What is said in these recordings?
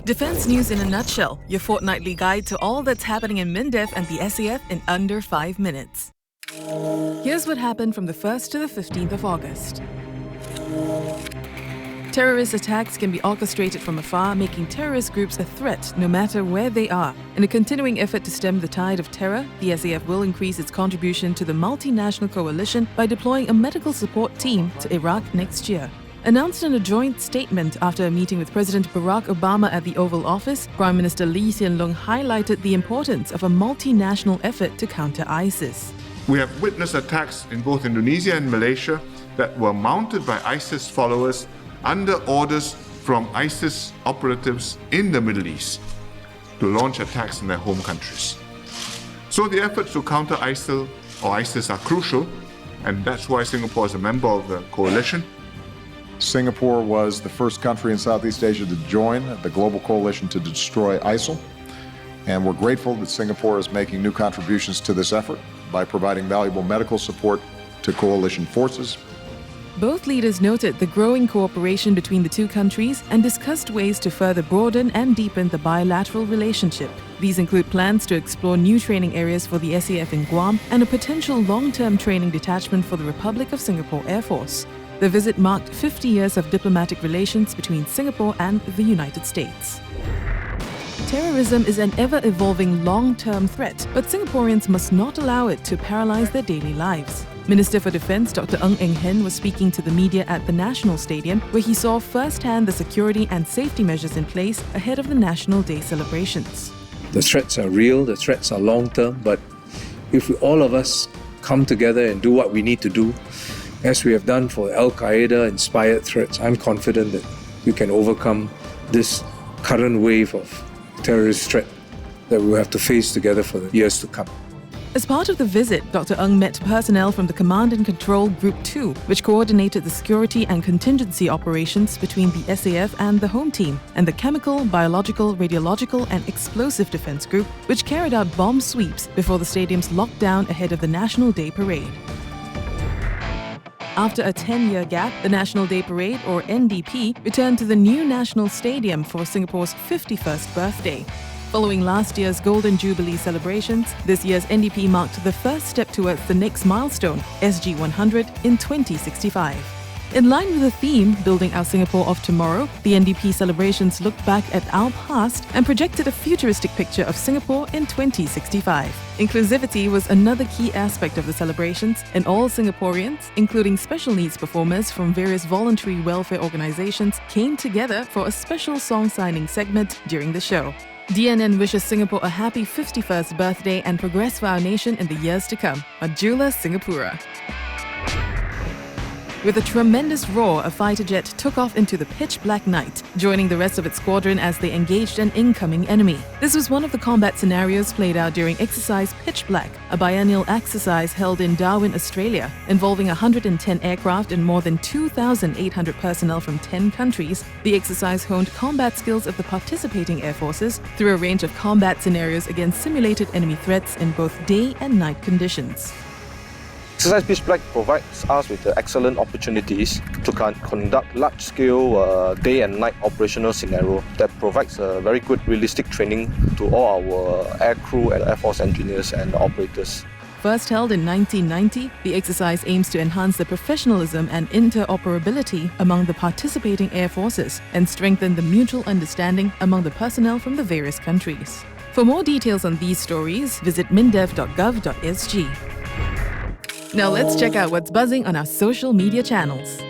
Defense news in a nutshell, your fortnightly guide to all that's happening in MINDEF and the SAF in under 5 minutes. Here's what happened from the 1st to the 15th of August. Terrorist attacks can be orchestrated from afar, making terrorist groups a threat no matter where they are. In a continuing effort to stem the tide of terror, the SAF will increase its contribution to the multinational coalition by deploying a medical support team to Iraq next year. Announced in a joint statement after a meeting with President Barack Obama at the Oval Office, Prime Minister Lee Hsien Loong highlighted the importance of a multinational effort to counter ISIS. We have witnessed attacks in both Indonesia and Malaysia that were mounted by ISIS followers under orders from ISIS operatives in the Middle East to launch attacks in their home countries. So the efforts to counter ISIL or ISIS are crucial, and that's why Singapore is a member of the coalition. Singapore was the first country in Southeast Asia to join the global coalition to destroy ISIL, and we're grateful that Singapore is making new contributions to this effort by providing valuable medical support to coalition forces. Both leaders noted the growing cooperation between the two countries and discussed ways to further broaden and deepen the bilateral relationship. These include plans to explore new training areas for the SAF in Guam and a potential long-term training detachment for the Republic of Singapore Air Force. The visit marked 50 years of diplomatic relations between Singapore and the United States. Terrorism is an ever-evolving long-term threat, but Singaporeans must not allow it to paralyze their daily lives. Minister for Defence Dr. Ng Eng Hen was speaking to the media at the National Stadium, where he saw firsthand the security and safety measures in place ahead of the National Day celebrations. The threats are real, the threats are long-term, but if all of us come together and do what we need to do, as we have done for Al-Qaeda-inspired threats, I'm confident that we can overcome this current wave of terrorist threat that we'll have to face together for the years to come. As part of the visit, Dr. Ng met personnel from the Command and Control Group 2, which coordinated the security and contingency operations between the SAF and the Home Team, and the Chemical, Biological, Radiological and Explosive Defence Group, which carried out bomb sweeps before the stadium's lockdown ahead of the National Day Parade. After a 10-year gap, the National Day Parade, or NDP, returned to the new National Stadium for Singapore's 51st birthday. Following last year's Golden Jubilee celebrations, this year's NDP marked the first step towards the next milestone, SG 100, in 2065. In line with the theme, Building Our Singapore of Tomorrow, the NDP celebrations looked back at our past and projected a futuristic picture of Singapore in 2065. Inclusivity was another key aspect of the celebrations, and all Singaporeans, including special needs performers from various voluntary welfare organizations, came together for a special song signing segment during the show. DNN wishes Singapore a happy 51st birthday and progress for our nation in the years to come. Majula Singapura. With a tremendous roar, a fighter jet took off into the pitch-black night, joining the rest of its squadron as they engaged an incoming enemy. This was one of the combat scenarios played out during Exercise Pitch Black, a biennial exercise held in Darwin, Australia, involving 110 aircraft and more than 2,800 personnel from 10 countries. The exercise honed combat skills of the participating air forces through a range of combat scenarios against simulated enemy threats in both day and night conditions. Exercise Pitch Black provides us with excellent opportunities to conduct large-scale day and night operational scenario that provides a very good realistic training to all our air crew and Air Force engineers and operators. First held in 1990, the exercise aims to enhance the professionalism and interoperability among the participating air forces and strengthen the mutual understanding among the personnel from the various countries. For more details on these stories, visit mindef.gov.sg. Now let's check out what's buzzing on our social media channels.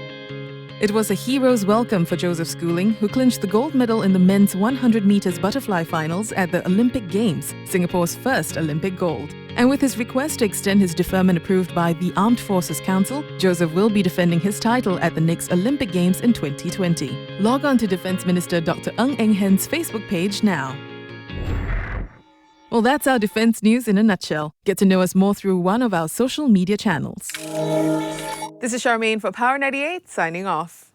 It was a hero's welcome for Joseph Schooling, who clinched the gold medal in the men's 100 meters butterfly finals at the Olympic Games, Singapore's first Olympic gold. And with his request to extend his deferment approved by the Armed Forces Council, Joseph will be defending his title at the next Olympic Games in 2020. Log on to Defence Minister Dr. Ng Eng Hen's Facebook page now. Well, that's our defense news in a nutshell. Get to know us more through one of our social media channels. This is Charmaine for Power 98, signing off.